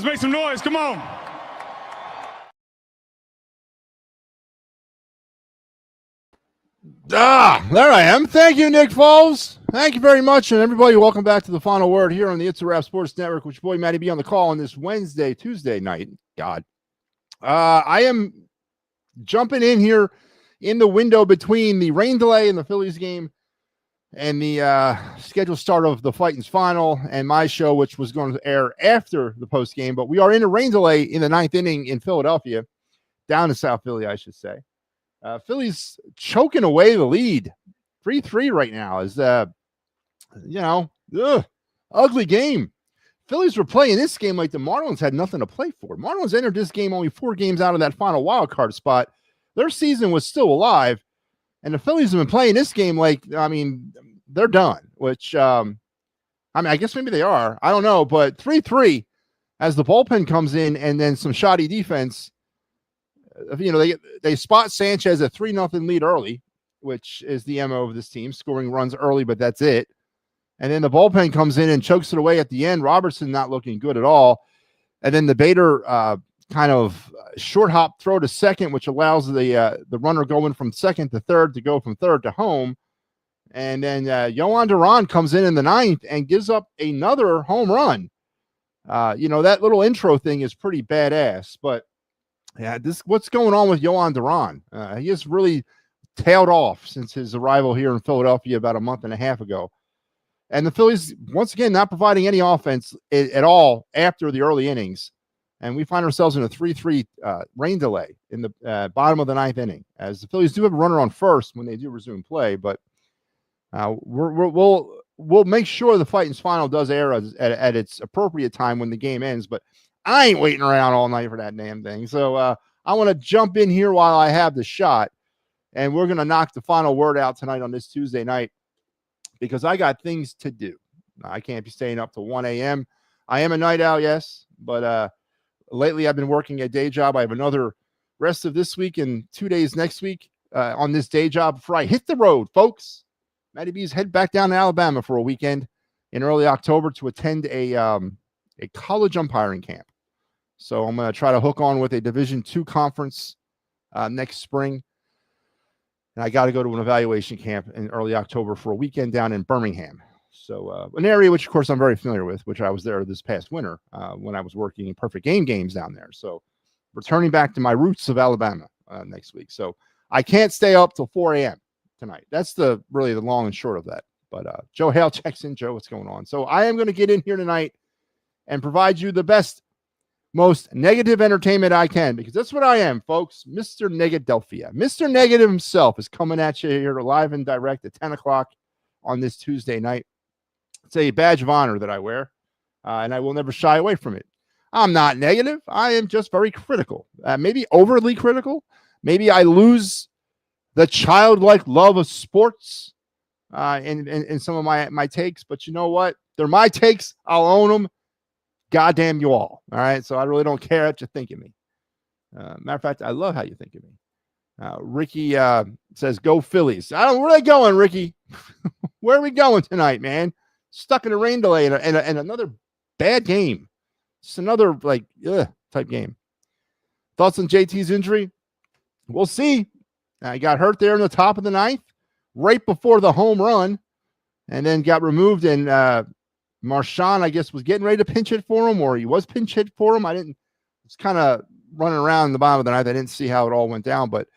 Let's make some noise. Come on. There I am. Thank you, Nick Foles. Thank you very much. And everybody, welcome back to the final word here on the It's a Wrap Sports Network, with your boy MattyB on the call on this Tuesday night. God. I am jumping in here in the window between the rain delay in the Phillies game and the scheduled start of the Titans final and my show, which was going to air after the post game. But we are in a rain delay in the ninth inning in Philadelphia, down to South Philly, I should say. Philly's choking away the lead. 3-3 right now is, ugly game. Phillies were playing this game like the Marlins had nothing to play for. Marlins entered this game only 4 games out of that final wild card spot. Their season was still alive, and the Phillies have been playing this game like, they're done, which, I guess maybe they are. I don't know, but 3-3 as the bullpen comes in and then some shoddy defense. They spot Sanchez a 3-0 lead early, which is the MO of this team, scoring runs early, but that's it. And then the bullpen comes in and chokes it away at the end. Robertson not looking good at all. And then the Bader kind of short hop throw to second, which allows the runner going from second to third to go from third to home. And then Yohan Duran comes in the ninth and gives up another home run. That little intro thing is pretty badass, but yeah, what's going on with Yohan Duran? He has really tailed off since his arrival here in Philadelphia about a month and a half ago. And the Phillies, once again, not providing any offense at all after the early innings. And we find ourselves in a 3-3 rain delay in the bottom of the ninth inning, as the Phillies do have a runner on first when they do resume play. But we'll make sure the Titans final does air at its appropriate time when the game ends. But I ain't waiting around all night for that damn thing. So I want to jump in here while I have the shot, and we're going to knock the final word out tonight on this Tuesday night, because I got things to do. I can't be staying up till 1 a.m. I am a night owl, yes, but lately I've been working a day job. I have another rest of this week and 2 days next week on this day job before I hit the road, folks. MattyB's head back down to Alabama for a weekend in early October to attend a college umpiring camp. So I'm going to try to hook on with a Division II conference next spring. And I got to go to an evaluation camp in early October for a weekend down in Birmingham. So an area which, of course, I'm very familiar with, which I was there this past winter when I was working in Perfect Game games down there. So returning back to my roots of Alabama next week. So I can't stay up till 4 a.m. tonight. That's really the long and short of that. But Joe Hale checks in. Joe, what's going on? So I am going to get in here tonight and provide you the best, most negative entertainment I can, because that's what I am, folks. Mr. Negadelphia. Mr. Negative himself is coming at you here live and direct at 10 o'clock on this Tuesday night. It's a badge of honor that I wear, and I will never shy away from it. I'm not negative. I am just very critical, maybe overly critical. Maybe I lose the childlike love of sports in some of my takes, but you know what? They're my takes. I'll own them. Goddamn you all. All right. So I really don't care what you think of me. Matter of fact, I love how you think of me. Ricky says, go Phillies. Where are they going, Ricky? Where are we going tonight, man? Stuck in a rain delay and another bad game. Just another type game. Thoughts on JT's injury? We'll see. He got hurt there in the top of the ninth, right before the home run, and then got removed, and Marchand, I guess, was getting ready to pinch hit for him, or he was pinch hit for him. It's kind of running around in the bottom of the ninth. I didn't see how it all went down, but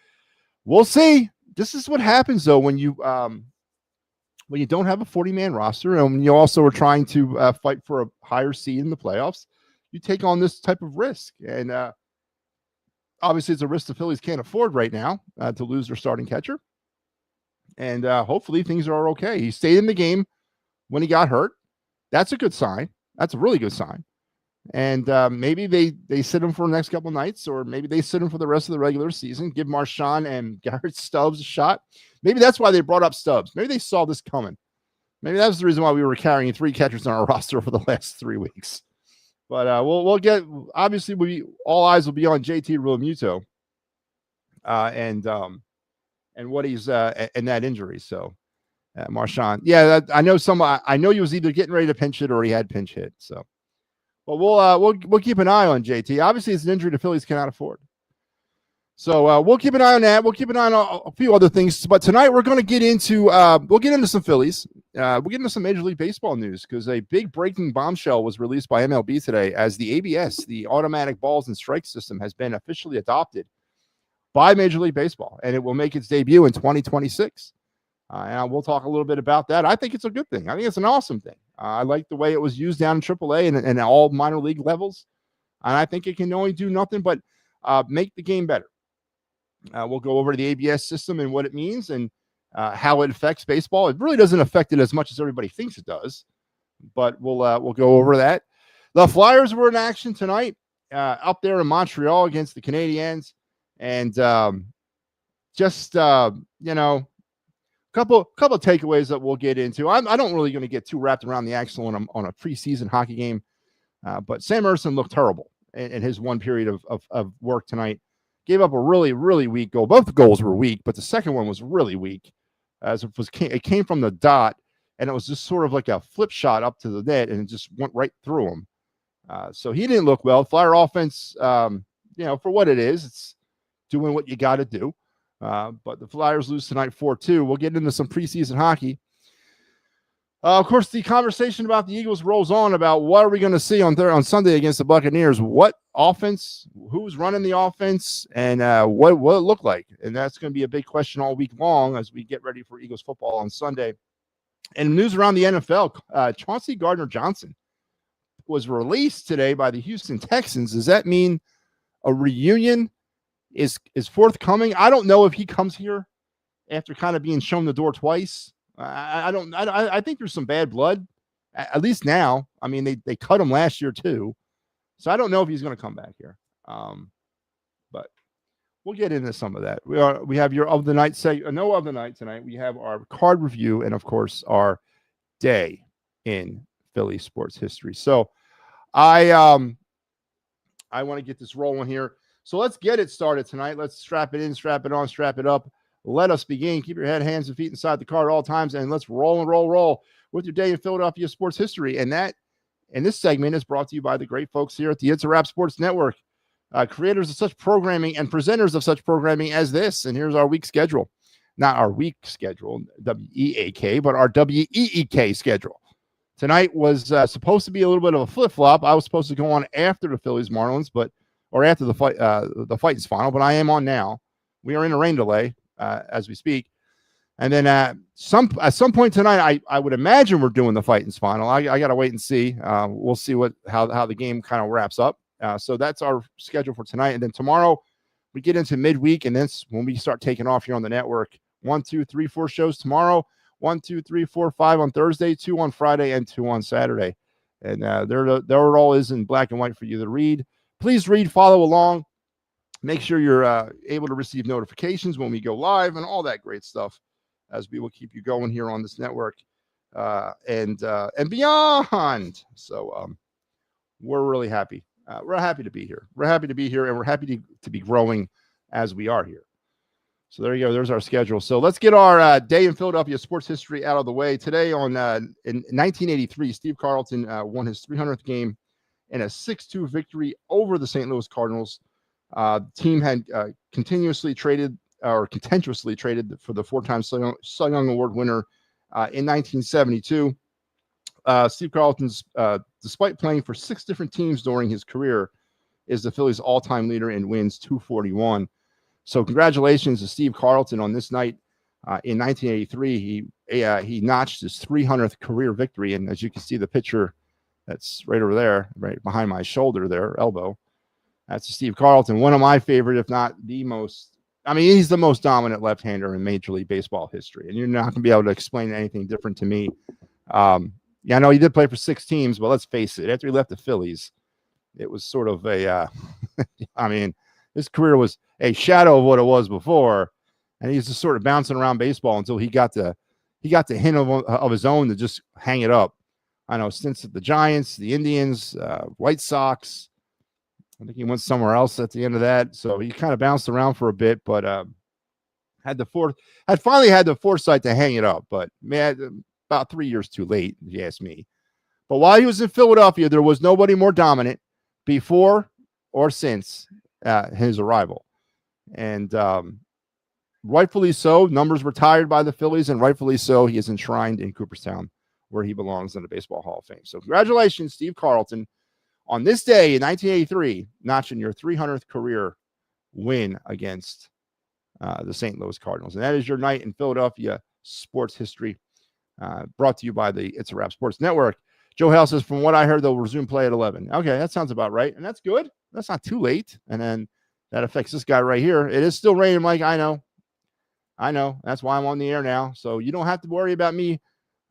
we'll see. This is what happens, though, when you don't have a 40-man roster, and when you also are trying to fight for a higher seed in the playoffs. You take on this type of risk, and obviously it's a risk the Phillies can't afford right now to lose their starting catcher. And hopefully things are okay. He stayed in the game when he got hurt. That's a good sign. That's a really good sign. And maybe they sit him for the next couple of nights, or maybe they sit him for the rest of the regular season, give Marchand and Garrett Stubbs a shot. Maybe that's why they brought up Stubbs. Maybe they saw this coming. Maybe that's the reason why we were carrying 3 catchers on our roster for the last 3 weeks. But we'll get, obviously, all eyes will be on JT Realmuto and what he's in that injury. So Marchand, yeah, I know he was either getting ready to pinch hit or he had pinch hit. So But we'll keep an eye on JT. Obviously, it's an injury the Phillies cannot afford. So we'll keep an eye on that. We'll keep an eye on a few other things. But tonight we're going to get into some Phillies. We'll get into some Major League Baseball news because a big breaking bombshell was released by MLB today as the ABS, the automatic balls and strike system, has been officially adopted by Major League Baseball, and it will make its debut in 2026. And we'll talk a little bit about that. I think it's a good thing. I think it's an awesome thing. I like the way it was used down in AAA and all minor league levels. And I think it can only do nothing but make the game better. We'll go over the ABS system and what it means and how it affects baseball. It really doesn't affect it as much as everybody thinks it does, but we'll go over that. The Flyers were in action tonight up there in Montreal against the Canadiens, and couple of takeaways that we'll get into. I don't really going to get too wrapped around the axle on a preseason hockey game, but Sam Ersson looked terrible in his one period of work tonight. Gave up a really, really weak goal. Both the goals were weak, but the second one was really weak. As it came from the dot, and it was just sort of like a flip shot up to the net, and it just went right through him. So he didn't look well. Flyer offense, for what it is, it's doing what you got to do. But the Flyers lose tonight 4-2. We'll get into some preseason hockey. Of course, the conversation about the Eagles rolls on about what are we going to see on Sunday against the Buccaneers. What offense, who's running the offense, and what will it look like? And that's going to be a big question all week long as we get ready for Eagles football on Sunday. And news around the NFL, Chauncey Gardner-Johnson was released today by the Houston Texans. Does that mean a reunion is forthcoming? I don't know if he comes here after kind of being shown the door twice. I think there's some bad blood, at least now. I mean, they cut him last year too, so I don't know if he's going to come back here. But we'll get into some of that. We have your of the night no of the night tonight. We have our card review and of course our day in Philly sports history. So I want to get this rolling here. So let's get it started tonight. Let's strap it in, strap it on, strap it up. Let us begin. Keep your head, hands, and feet inside the car at all times, and let's roll with your day in Philadelphia sports history. And this segment is brought to you by the great folks here at the It's a Wrap Sports Network, creators of such programming and presenters of such programming as this. And here's our week schedule. Not our week schedule, W-E-A-K, but our W-E-E-K schedule. Tonight was supposed to be a little bit of a flip-flop. I was supposed to go on after the Phillies Marlins, or after the Fightins final, but I am on now. We are in a rain delay as we speak. And then at some point tonight, I would imagine we're doing the Fightins final. I got to wait and see. We'll see how the game kind of wraps up. So that's our schedule for tonight. And then tomorrow we get into midweek, and that's when we start taking off here on the network. 1, 2, 3, 4 shows tomorrow. 1, 2, 3, 4, 5 on Thursday, 2 on Friday, and 2 on Saturday. And there it all is in black and white for you to read. Please read, follow along. Make sure you're able to receive notifications when we go live and all that great stuff, as we will keep you going here on this network and beyond. So we're really happy. We're happy to be here. We're happy to be here, and we're happy to be growing as we are here. So there you go. There's our schedule. So let's get our day in Philadelphia sports history out of the way. Today in 1983, Steve Carlton won his 300th game in a 6-2 victory over the St. Louis Cardinals. The team had contentiously traded for the 4-time Cy Young Award winner in 1972. Steve Carlton's, despite playing for 6 different teams during his career, is the Phillies' all-time leader in wins, 241. So congratulations to Steve Carlton on this night in 1983. He notched his 300th career victory, and as you can see, the picture that's right over there, right behind my shoulder there, elbow. That's Steve Carlton, one of my favorite, if not the most. I mean, he's the most dominant left-hander in Major League Baseball history, and you're not going to be able to explain anything different to me. I know he did play for 6 teams, but let's face it, after he left the Phillies, it was sort of a, I mean, his career was a shadow of what it was before, and he's just sort of bouncing around baseball until he got the hint of his own to just hang it up. I know stints at the Giants, the Indians, White Sox. I think he went somewhere else at the end of that. So he kind of bounced around for a bit, but finally had the foresight to hang it up. But man, about 3 years too late, if you ask me. But while he was in Philadelphia, there was nobody more dominant before or since his arrival. And rightfully so, numbers retired by the Phillies, and rightfully so, he is enshrined in Cooperstown, where he belongs in the Baseball Hall of Fame. So congratulations, Steve Carlton, on this day in 1983, notching your 300th career win against the St. Louis Cardinals. And that is your night in Philadelphia sports history, brought to you by the It's a Wrap Sports Network. Joe Hale says, from what I heard, they'll resume play at 11. Okay, that sounds about right. And that's good. That's not too late. And then that affects this guy right here. It is still raining, Mike. I know. That's why I'm on the air now. So you don't have to worry about me,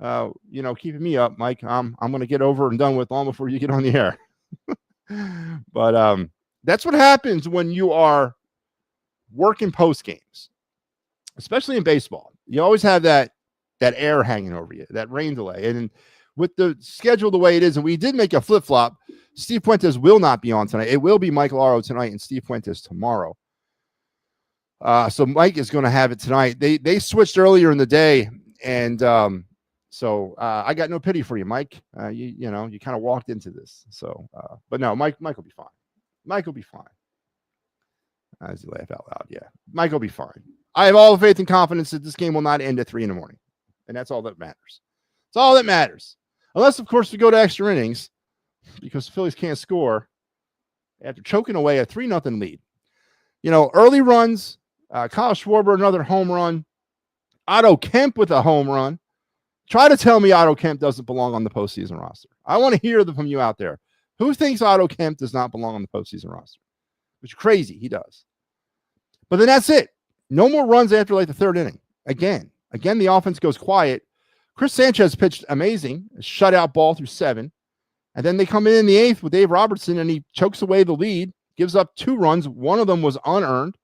keeping me up, Mike. I'm going to get over and done with long before you get on the air. But that's what happens when you are working post games, especially in baseball. You always have that air hanging over you, that rain delay. And with the schedule the way it is, and we did make a flip-flop, Steve Puentes will not be on tonight. It will be Mike Laro tonight and Steve Puentes tomorrow. So Mike is going to have it tonight. They switched earlier in the day, and so I got no pity for you, Mike. You kind of walked into this. So, but no, Mike will be fine. Mike will be fine. As you laugh out loud, yeah, Mike will be fine. I have all the faith and confidence that this game will not end at 3 a.m, and that's all that matters. It's all that matters. Unless, of course, we go to extra innings because the Phillies can't score after choking away a 3-0 lead. Early runs, Kyle Schwarber, another home run. Otto Kemp with a home run. Try to tell me Otto Kemp doesn't belong on the postseason roster. I want to hear from you out there. Who thinks Otto Kemp does not belong on the postseason roster? Which is crazy. He does. But then that's it. No more runs after the third inning. Again, the offense goes quiet. Chris Sanchez pitched amazing, a shutout ball through 7. And then they come in the 8th with Dave Robertson, and he chokes away the lead, gives up 2 runs. One of them was unearned,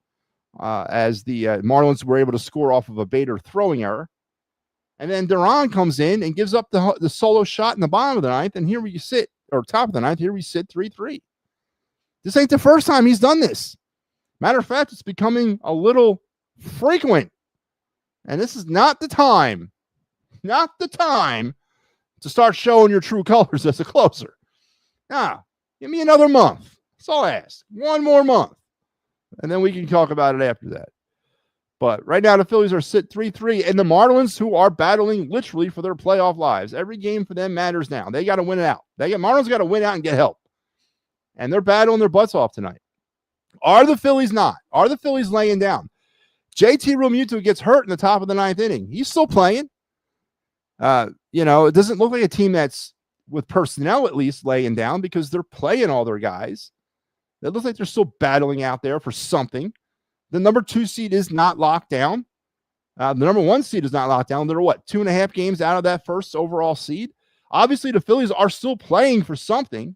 as the Marlins were able to score off of a Bader throwing error. And then Duran comes in and gives up the solo shot in the bottom of the 9th, and here we sit, or top of the 9th, here we sit 3-3. This ain't the first time he's done this. Matter of fact, it's becoming a little frequent. And this is not the time to start showing your true colors as a closer. Now, give me another month. That's all I ask. One more month. And then we can talk about it after that. But right now, the Phillies are sit 3-3, and the Marlins, who are battling literally for their playoff lives. Every game for them matters now. They got to win it out. Marlins got to win out and get help. And they're battling their butts off tonight. Are the Phillies not? Are the Phillies laying down? JT Realmuto gets hurt in the top of the 9th inning. He's still playing. It doesn't look like a team that's with personnel at least laying down because they're playing all their guys. It looks like they're still battling out there for something. The number 2 seed is not locked down. The number 1 seed is not locked down. They're 2.5 games out of that first overall seed. Obviously, the Phillies are still playing for something,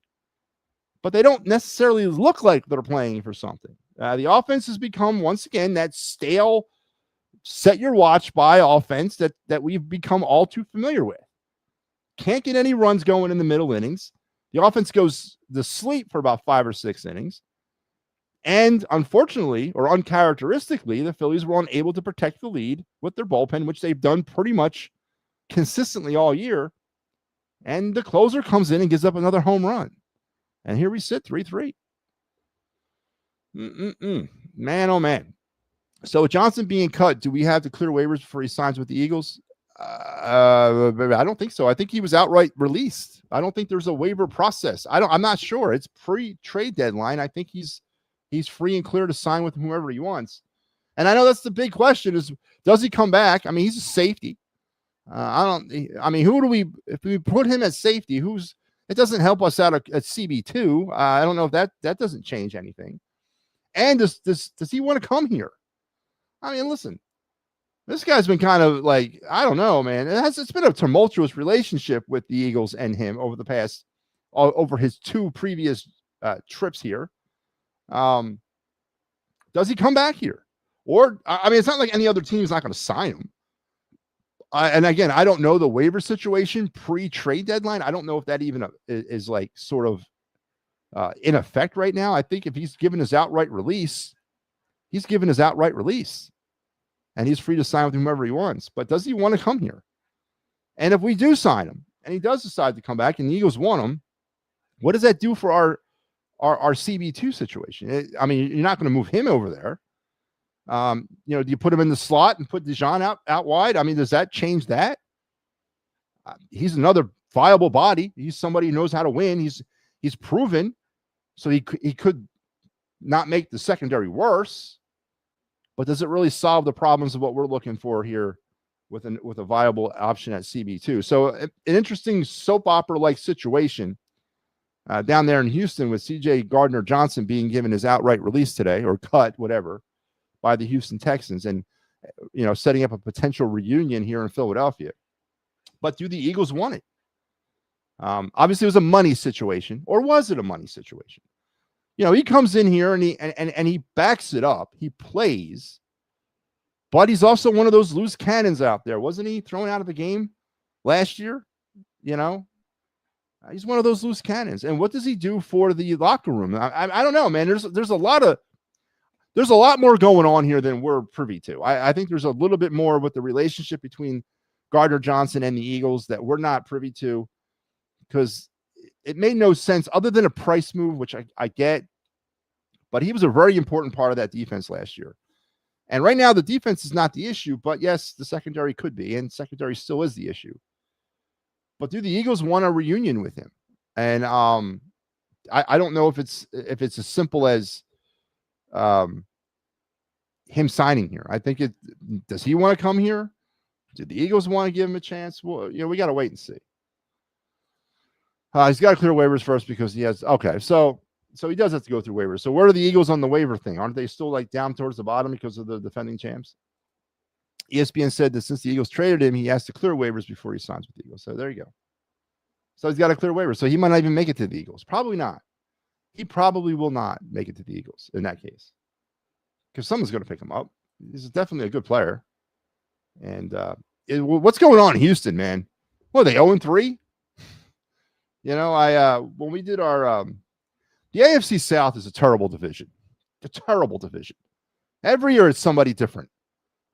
but they don't necessarily look like they're playing for something. The offense has become, once again, that stale, set your watch by offense that we've become all too familiar with. Can't get any runs going in the middle innings. The offense goes to sleep for about 5 or 6 innings. And unfortunately, or uncharacteristically, the Phillies were unable to protect the lead with their bullpen, which they've done pretty much consistently all year. And the closer comes in and gives up another home run. And here we sit, 3-3. Man, oh man. So with Johnson being cut, do we have to clear waivers before he signs with the Eagles? I don't think so. I think he was outright released. I don't think there's a waiver process. I'm not sure. It's pre-trade deadline. I think he's free and clear to sign with whoever he wants. And I know that's the big question is, does he come back? I mean, he's a safety. If we put him at safety, it doesn't help us out at CB2. I don't know if that doesn't change anything. And does he want to come here? I mean, listen, this guy's been kind of I don't know, man. It's been a tumultuous relationship with the Eagles and him over his 2 previous trips here. Does he come back here? Or, it's not like any other team is not going to sign him. And again, I don't know the waiver situation pre-trade deadline. I don't know if that even is sort of in effect right now. I think if he's given his outright release, and he's free to sign with whomever he wants. But does he want to come here? And if we do sign him, and he does decide to come back, and the Eagles want him, what does that do for our CB2 situation? I mean, you're not going to move him over there. Do you put him in the slot and put Dijon out wide? I mean, does that change that? He's another viable body. He's somebody who knows how to win. He's proven, so he could not make the secondary worse. But does it really solve the problems of what we're looking for here with a viable option at CB2? So an interesting soap opera-like situation down there in Houston with C.J. Gardner-Johnson being given his outright release today, or cut, whatever, by the Houston Texans, and setting up a potential reunion here in Philadelphia. But do the Eagles want it? Obviously, it was a money situation, or was it a money situation? He comes in here and he backs it up. He plays, but he's also one of those loose cannons out there. Wasn't he thrown out of the game last year? He's one of those loose cannons. And what does he do for the locker room? I don't know, man. There's a lot more going on here than we're privy to. I think there's a little bit more with the relationship between Gardner-Johnson and the Eagles that we're not privy to, because it made no sense other than a price move, which I get, but he was a very important part of that defense last year. And right now the defense is not the issue, but yes, the secondary could be, and secondary still is the issue. But do the Eagles want a reunion with him? And I don't know if it's as simple as him signing here. I think does he want to come here? Did the Eagles want to give him a chance? Well, we got to wait and see. He's got to clear waivers first because he has. Okay, so he does have to go through waivers. So where are the Eagles on the waiver thing? Aren't they still like down towards the bottom because of the defending champs? ESPN said that since the Eagles traded him, he has to clear waivers before he signs with the Eagles. So there you go. So he's got to clear waivers. So he might not even make it to the Eagles. Probably not. He probably will not make it to the Eagles in that case, because someone's going to pick him up. He's definitely a good player. And what's going on in Houston, man? What are they, 0-3? When we did our the AFC South is a terrible division. A terrible division. Every year it's somebody different.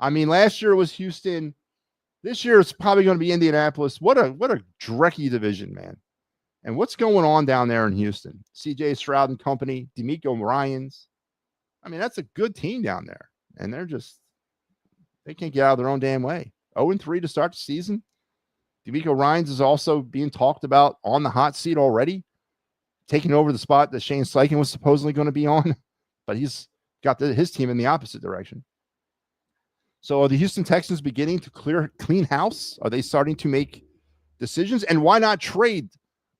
I mean, last year it was Houston. This year it's probably going to be Indianapolis. What a drecky division, man. And what's going on down there in Houston? CJ Stroud and company, D'Amico Ryans. I mean, that's a good team down there. And they can't get out of their own damn way. 0-3 to start the season. D'Amico Ryans is also being talked about on the hot seat already, taking over the spot that Shane Steichen was supposedly going to be on, but he's got his team in the opposite direction. So are the Houston Texans beginning to clean house? Are they starting to make decisions? And why not trade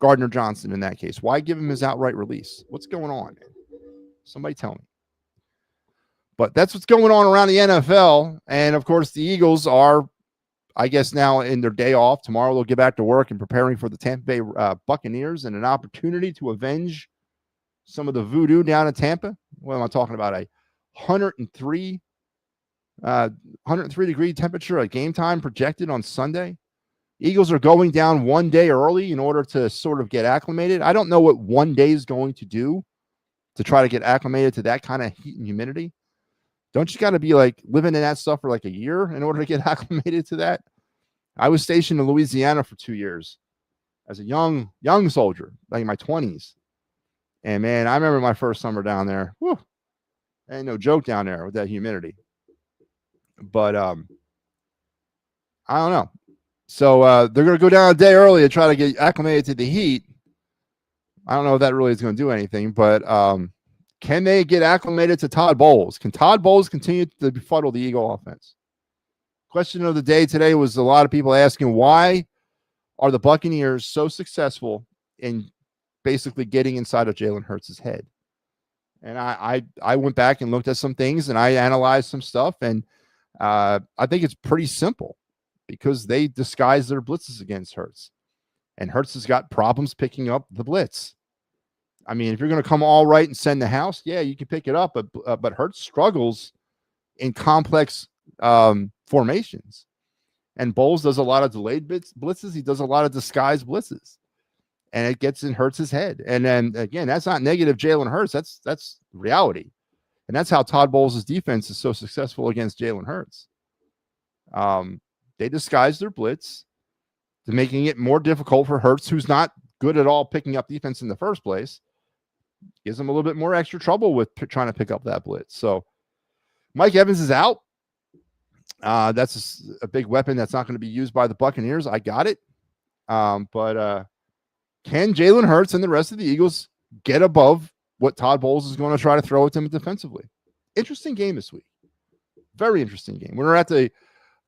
Gardner-Johnson in that case? Why give him his outright release? What's going on, man? Somebody tell me. But that's what's going on around the NFL. And, of course, the Eagles are, I guess, now in their day off. Tomorrow they'll get back to work and preparing for the Tampa Bay Buccaneers and an opportunity to avenge some of the voodoo down in Tampa. What am I talking about? A 103 degree temperature at game time projected on Sunday. Eagles are going down one day early in order to sort of get acclimated. I don't know what one day is going to do to try to get acclimated to that kind of heat and humidity. Don't you got to be like living in that stuff for like a year in order to get acclimated to that? I was stationed in Louisiana for 2 years as a young soldier, like in my 20s. And man, I remember my first summer down there. Whew, ain't no joke down there with that humidity. But I don't know. So they're going to go down a day early to try to get acclimated to the heat. I don't know if that really is going to do anything, but can they get acclimated to Todd Bowles? Can Todd Bowles continue to befuddle the Eagle offense? Question of the day today was a lot of people asking, why are the Buccaneers so successful in basically getting inside of Jalen Hurts' head? And I went back and looked at some things and I analyzed some stuff, and I think it's pretty simple because they disguise their blitzes against Hurts, and Hurts has got problems picking up the blitz. I mean, if you're going to come all right and send the house, yeah, you can pick it up, but Hurts struggles in complex formations. And Bowles does a lot of delayed blitzes. He does a lot of disguised blitzes, and it gets in Hurts' head. And then again, that's not negative Jalen Hurts. That's reality. And that's how Todd Bowles' defense is so successful against Jalen Hurts. They disguise their blitz. making it more difficult for Hurts, who's not good at all picking up defense in the first place. Gives him a little bit more extra trouble with trying to pick up that blitz. So Mike Evans is out. That's a big weapon that's not going to be used by the Buccaneers. I got it. But can Jalen Hurts and the rest of the Eagles get above what Todd Bowles is going to try to throw at them defensively? Interesting game this week. Very interesting game. We're at the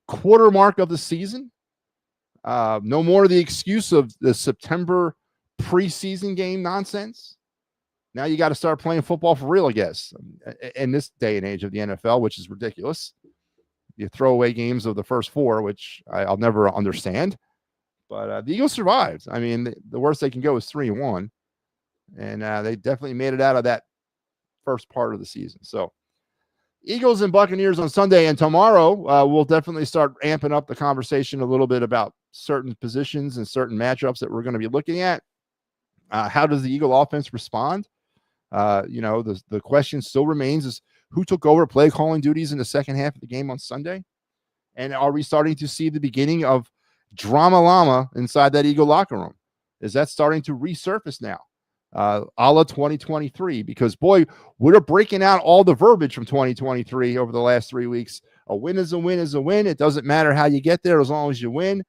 quarter mark of the season. No more of the excuse of the September preseason game nonsense. Now you got to start playing football for real, I guess, in this day and age of the NFL, which is ridiculous. You throw away games of the first four, which I'll never understand. But the Eagles survived. I mean, the worst they can go is 3-1. And they definitely made it out of that first part of the season. So Eagles and Buccaneers on Sunday, and tomorrow we'll definitely start amping up the conversation a little bit about certain positions and certain matchups that we're going to be looking at. How does the Eagle offense respond? The question still remains is who took over play calling duties in the second half of the game on Sunday? And are we starting to see the beginning of drama llama inside that Eagle locker room? Is that starting to resurface now? A la 2023, because boy, we're breaking out all the verbiage from 2023 over the last 3 weeks. A win is a win is a win. It doesn't matter how you get there as long as you win.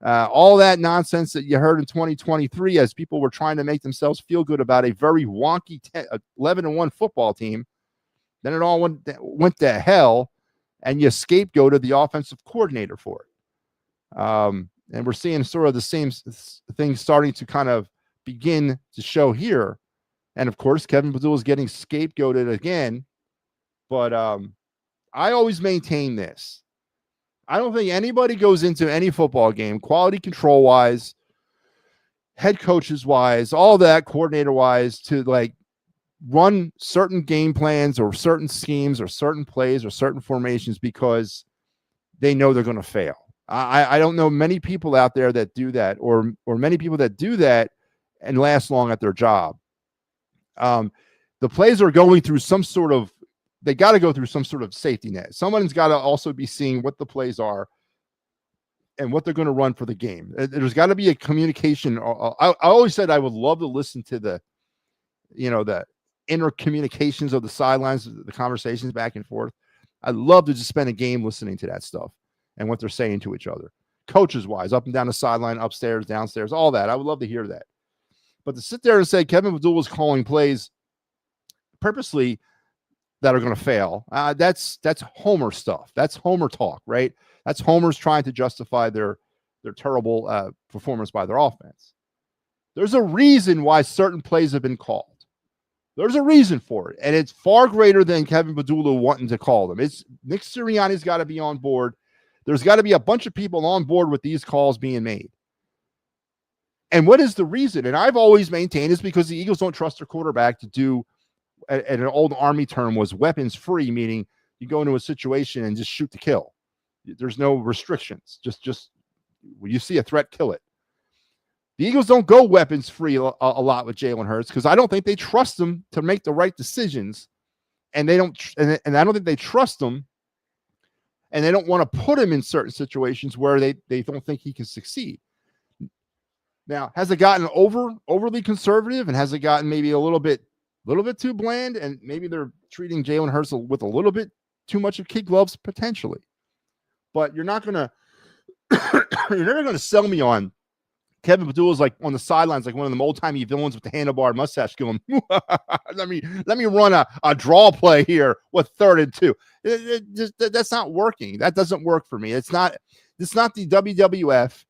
All that nonsense that you heard in 2023 as people were trying to make themselves feel good about a very wonky 11-1 football team. Then it all went to hell, and you scapegoated the offensive coordinator for it. And we're seeing sort of the same thing starting to kind of begin to show here. And of course, Kevin Abdul is getting scapegoated again. But I always maintain this. I don't think anybody goes into any football game, quality control wise, head coaches wise, all that coordinator wise, to like run certain game plans or certain schemes or certain plays or certain formations because they know they're going to fail. I don't know many people out there that do that, or many people that do that and last long at their job. The plays are going through they got to go through some sort of safety net. Someone's got to also be seeing what the plays are and what they're going to run for the game. There's got to be a communication. I always said I would love to listen to the inner communications of the sidelines, the conversations back and forth. I'd love to just spend a game listening to that stuff and what they're saying to each other, coaches wise, up and down the sideline, upstairs, downstairs, all that. I would love to hear that. But to sit there and say Kevin Abdul was calling plays purposely that are going to fail, that's Homer stuff. That's Homer talk, right? That's Homer's trying to justify their terrible performance by their offense. There's a reason why certain plays have been called. There's a reason for it, and it's far greater than Kevin Abdul wanting to call them. It's Nick Sirianni's got to be on board. There's got to be a bunch of people on board with these calls being made. And what is the reason? And I've always maintained is because the Eagles don't trust their quarterback to do, and an old Army term was weapons free, meaning you go into a situation and just shoot to kill. There's no restrictions. Just when you see a threat, kill it. The Eagles don't go weapons free a lot with Jalen Hurts because I don't think they trust him to make the right decisions, and I don't think they trust him, and they don't want to put him in certain situations where they don't think he can succeed. Now, has it gotten overly conservative, and has it gotten maybe a little bit too bland, and maybe they're treating Jalen Hurts with a little bit too much of kid gloves potentially? But you're not gonna you're never gonna sell me on Kevin Abdul is like on the sidelines, like one of them old timey villains with the handlebar mustache, going, "Let me run a draw play here with 3rd and 2." That's not working. That doesn't work for me. It's not the WWF.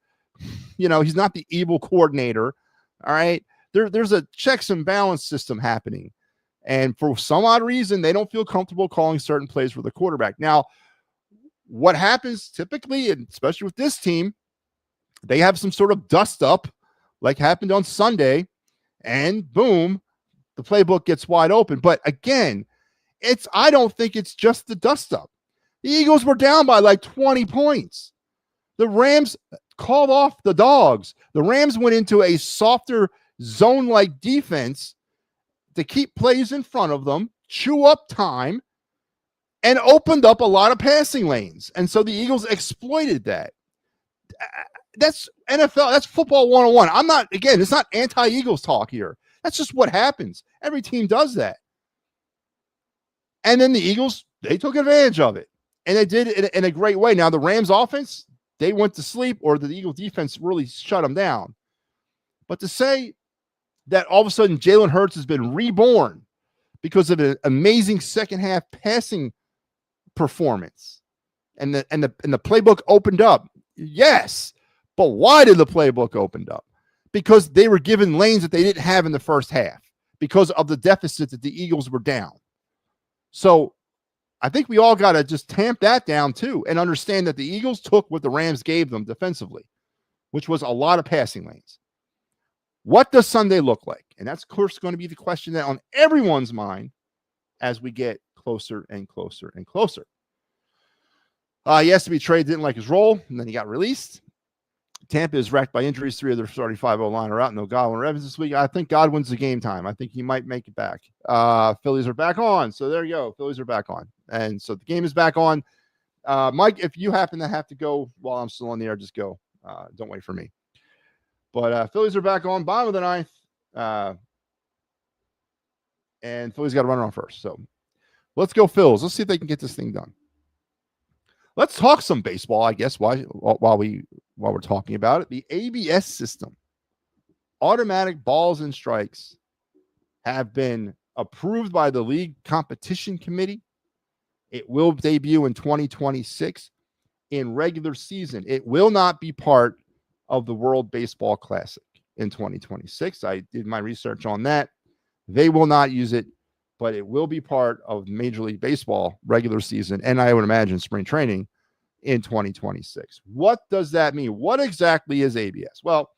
He's not the evil coordinator. All right. There's a checks and balance system happening. And for some odd reason, they don't feel comfortable calling certain plays for the quarterback. Now, what happens typically, and especially with this team, they have some sort of dust up like happened on Sunday, and boom, the playbook gets wide open. But again, I don't think it's just the dust up. The Eagles were down by like 20 points. The Rams called off the dogs. The Rams went into a softer zone-like defense to keep plays in front of them, chew up time, and opened up a lot of passing lanes. And so the Eagles exploited that. That's NFL. That's football 101. I'm not, again, it's not anti-Eagles talk here. That's just what happens. Every team does that. And then the Eagles, they took advantage of it. And they did it in a great way. Now, the Rams offense, they went to sleep, or the Eagles defense really shut them down. But to say that all of a sudden Jalen Hurts has been reborn because of an amazing second half passing performance and the playbook opened up. Yes. But why did the playbook open up? Because they were given lanes that they didn't have in the first half because of the deficit that the Eagles were down. So I think we all got to just tamp that down too and understand that the Eagles took what the Rams gave them defensively, which was a lot of passing lanes. What does Sunday look like? And that's, of course, going to be the question that on everyone's mind as we get closer and closer and closer. He has to be traded, didn't like his role, and then he got released. Tampa is wrecked by injuries. 3 of their starting 5-0 line are out. No Godwin or Evans this week. I think Godwin's the game time. I think he might make it back. Phillies are back on. So there you go. Phillies are back on. And so the game is back on. Mike, if you happen to have to go while I'm still on the air, just go. Don't wait for me. But Phillies are back on, bottom of the ninth. And Phillies got to run on first. So let's go Phils. Let's see if they can get this thing done. Let's talk some baseball, I guess, while we're talking about it. The ABS system, automatic balls and strikes, have been approved by the League Competition Committee. It will debut in 2026 in regular season. It will not be part of the World Baseball Classic in 2026. I did my research on that. They will not use it, but it will be part of Major League Baseball regular season, and I would imagine spring training in 2026. What does that mean? What exactly is ABS? Well,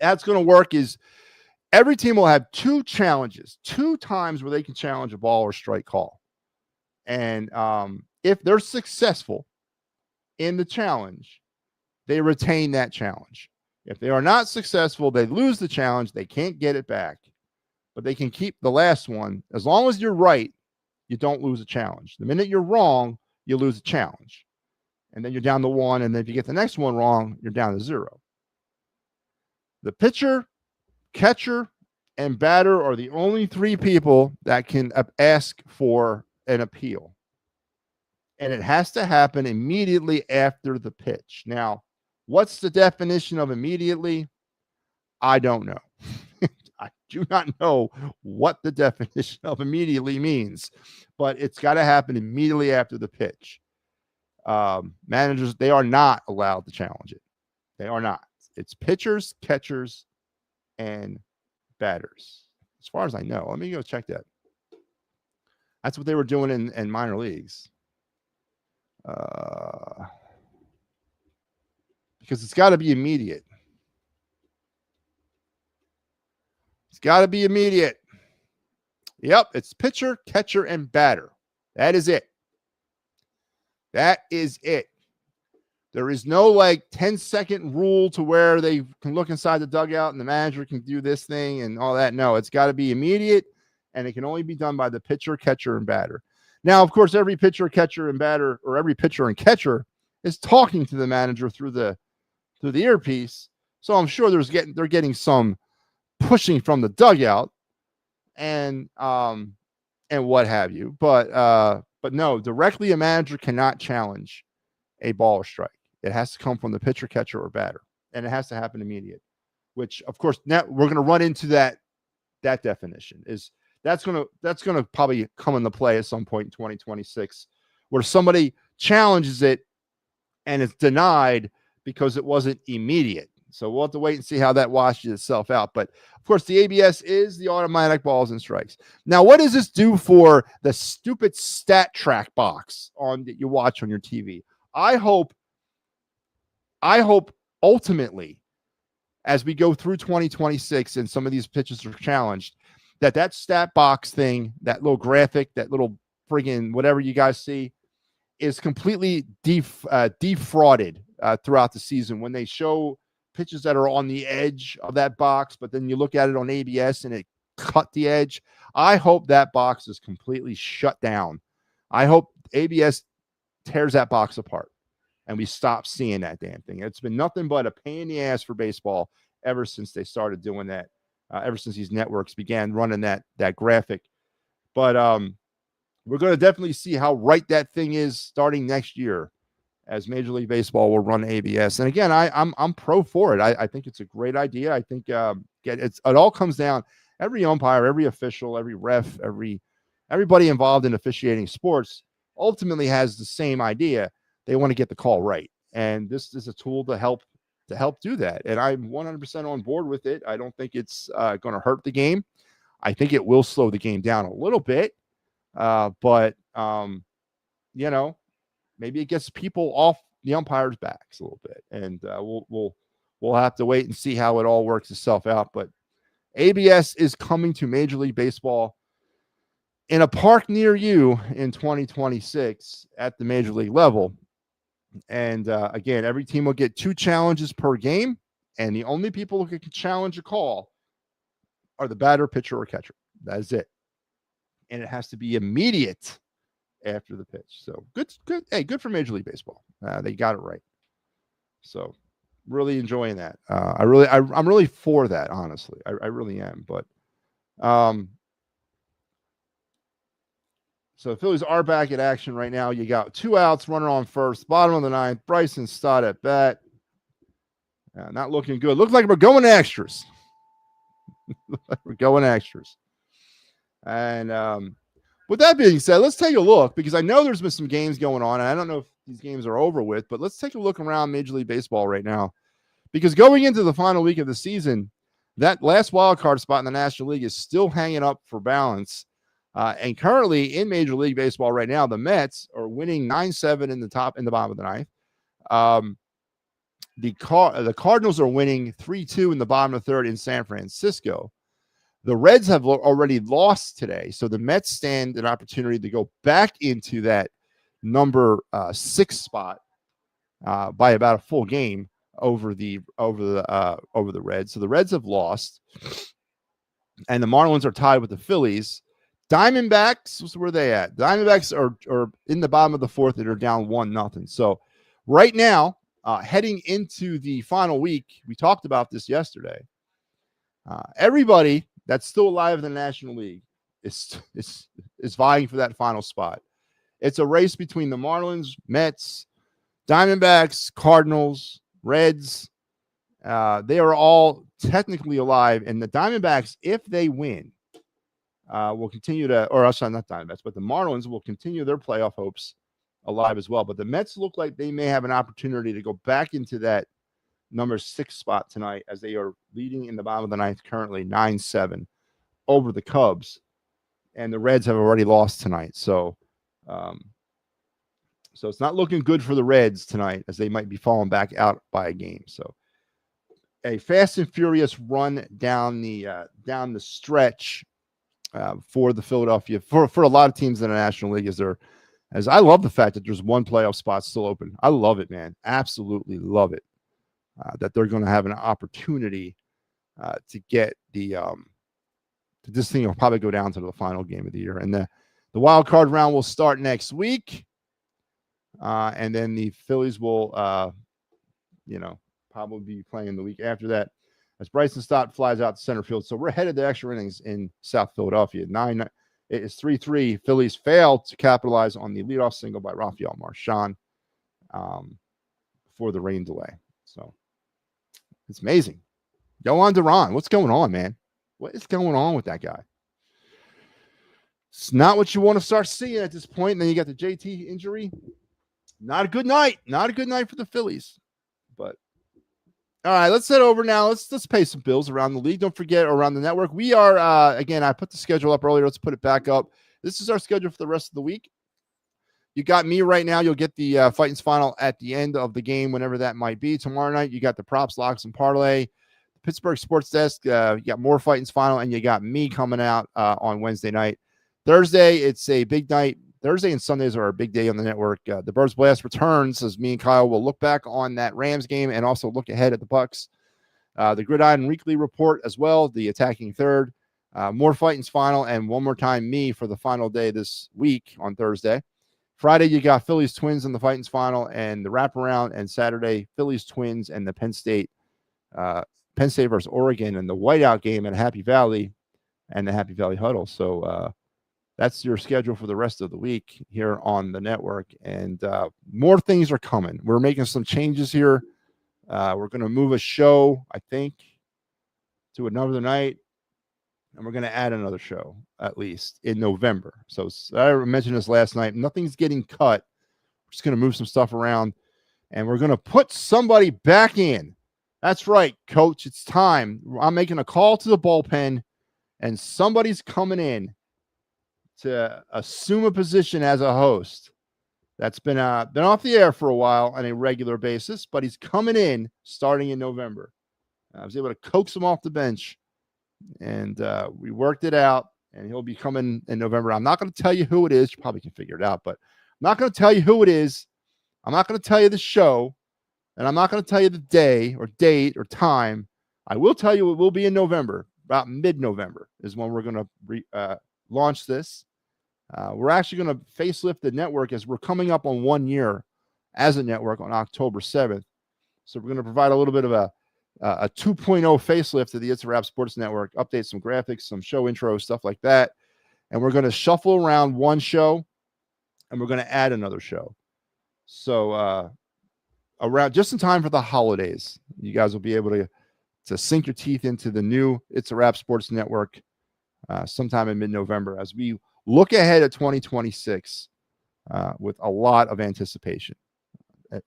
that's going to work is every team will have 2 challenges, 2 times where they can challenge a ball or strike call. And if they're successful in the challenge, they retain that challenge. If they are not successful, they lose the challenge. They can't get it back, but they can keep the last one. As long as you're right, you don't lose a challenge. The minute you're wrong, you lose a challenge. And then you're down to 1. And then if you get the next one wrong, you're down to 0. The pitcher, catcher, and batter are the only 3 people that can ask for an appeal. And it has to happen immediately after the pitch. Now, what's the definition of immediately? I don't know. I do not know what the definition of immediately means, but it's got to happen immediately after the pitch. Managers, they are not allowed to challenge it. They are not. It's pitchers, catchers, and batters. As far as I know. Let me go check that. That's what they were doing in minor leagues. Because it's got to be immediate. It's got to be immediate. Yep, it's pitcher, catcher, and batter. That is it. That is it. There is no like 10-second rule to where they can look inside the dugout and the manager can do this thing and all that. No, it's got to be immediate, and it can only be done by the pitcher, catcher, and batter. Now, of course, every pitcher, catcher, and batter, or every pitcher and catcher is talking to the manager through the earpiece. So I'm sure they're getting some pushing from the dugout and what have you. But no, directly a manager cannot challenge a ball or strike. It has to come from the pitcher, catcher, or batter, and it has to happen immediate. Which, of course, now we're going to run into that definition. That's going to probably come into play at some point in 2026, where somebody challenges it and it's denied because it wasn't immediate. So we'll have to wait and see how that washes itself out. But of course, the ABS is the automatic balls and strikes. Now, what does this do for the stupid stat track box that you watch on your TV? I hope ultimately, as we go through 2026 and some of these pitches are challenged, that stat box thing, that little graphic, that little friggin' whatever you guys see, is completely defrauded throughout the season when they show pitches that are on the edge of that box, but then you look at it on ABS and it cut the edge. I hope that box is completely shut down. I hope ABS tears that box apart and we stopped seeing that damn thing. It's been nothing but a pain in the ass for baseball ever since they started doing that. Ever since these networks began running that graphic. But we're going to definitely see how right that thing is starting next year, as Major League Baseball will run ABS. And again, I'm pro for it. I think it's a great idea. I think it all comes down, every umpire, every official, every ref, everybody involved in officiating sports ultimately has the same idea. They want to get the call right, and this is a tool to help do that. And I'm 100% on board with it. I don't think it's going to hurt the game. I think it will slow the game down a little bit, but maybe it gets people off the umpires' backs a little bit, and we'll have to wait and see how it all works itself out. But ABS is coming to Major League Baseball in a park near you in 2026 at the Major League level. And again, every team will get 2 challenges per game, and the only people who can challenge a call are the batter, pitcher, or catcher. That is it, and it has to be immediate after the pitch. So good. Hey, good for Major League Baseball. They got it right. So really enjoying that. I'm really for that. Honestly, I really am. But so the Phillies are back in action right now. You got 2 outs, runner on first, bottom of the 9th. Bryson Stott at bat. Not looking good. Looks like we're going extras. We're going extras. And with that being said, let's take a look, because I know there's been some games going on, and I don't know if these games are over with, but let's take a look around Major League Baseball right now, because going into the final week of the season, that last wild card spot in the National League is still hanging up for balance. And currently in Major League Baseball right now, the Mets are winning 9-7 in the bottom of the 9th. The Cardinals are winning 3-2 in the bottom of the 3rd in San Francisco. The Reds have already lost today, so the Mets stand an opportunity to go back into that number 6 spot by about a full game over the Reds. So the Reds have lost, and the Marlins are tied with the Phillies. Diamondbacks, where are they at? Diamondbacks are in the bottom of the 4th, and are down 1-0. So right now, heading into the final week, we talked about this yesterday. Everybody that's still alive in the National League is vying for that final spot. It's a race between the Marlins, Mets, Diamondbacks, Cardinals, Reds. They are all technically alive, and the Diamondbacks, if they win, will continue to, or sorry, not Diamondbacks, but the Marlins will continue their playoff hopes alive as well. But the Mets look like they may have an opportunity to go back into that number 6 spot tonight, as they are leading in the bottom of the 9th currently 9-7 over the Cubs, and the Reds have already lost tonight. So it's not looking good for the Reds tonight, as they might be falling back out by a game. So a fast and furious run down the stretch for the Philadelphia, for a lot of teams in the National League, as I love the fact that there's 1 playoff spot still open. I love it, man. Absolutely love it. That they're going to have an opportunity to get this thing will probably go down to the final game of the year. And the wild card round will start next week. And then the Phillies will, probably be playing the week after that, as Bryson Stott flies out to center field. So we're headed to extra innings in South Philadelphia. It is 3-3. Phillies failed to capitalize on the leadoff single by Rafael Marchand for the rain delay. So it's amazing. Yohan Duran, what's going on, man? What is going on with that guy? It's not what you want to start seeing at this point. And then you got the JT injury. Not a good night. Not a good night for the Phillies. But all right, let's head over now. Let's pay some bills around the league. Don't forget, around the network. We are again, I put the schedule up earlier. Let's put it back up. This is our schedule for the rest of the week. You got me right now. You'll get the Fighting's Final at the end of the game, whenever that might be. Tomorrow night, you got the props, locks, and parlay. Pittsburgh Sports Desk, you got more Fighting's Final, and you got me coming out on Wednesday night. Thursday, it's a big night. Thursday and Sundays are a big day on the network. The Birds Blast returns, as me and Kyle will look back on that Rams game and also look ahead at the Bucks. The Gridiron Weekly Report as well, the Attacking Third. More Fighting's Final, and one more time me for the final day this week on Thursday. Friday, you got Phillies Twins in the Titans final and the wraparound, and Saturday, Phillies Twins and the Penn State versus Oregon and the whiteout game at Happy Valley and the Happy Valley Huddle. So that's your schedule for the rest of the week here on the network. And more things are coming. We're making some changes here. We're going to move a show, I think, to another night. And we're going to add another show, at least, in November. So I mentioned this last night. Nothing's getting cut. We're just going to move some stuff around. And we're going to put somebody back in. That's right, Coach. It's time. I'm making a call to the bullpen. And somebody's coming in to assume a position as a host. That's been off the air for a while on a regular basis. But he's coming in starting in November. I was able to coax him off the bench. And we worked it out, and he'll be coming in November. I'm not going to tell you who it is. You probably can figure it out, but I'm not going to tell you who it is. I'm not going to tell you the show, and I'm not going to tell you the day or date or time. I will tell you it will be in November, about mid-November is when we're going to launch this. We're actually going to facelift the network as we're coming up on 1 year as a network on October 7th. So we're going to provide a little bit of a 2.0 facelift to the It's a Wrap Sports Network, update some graphics, some show intros, stuff like that. And we're going to shuffle around one show, and we're going to add another show. So around just in time for the holidays, you guys will be able to sink your teeth into the new It's a Wrap Sports Network sometime in mid-November as we look ahead at 2026 with a lot of anticipation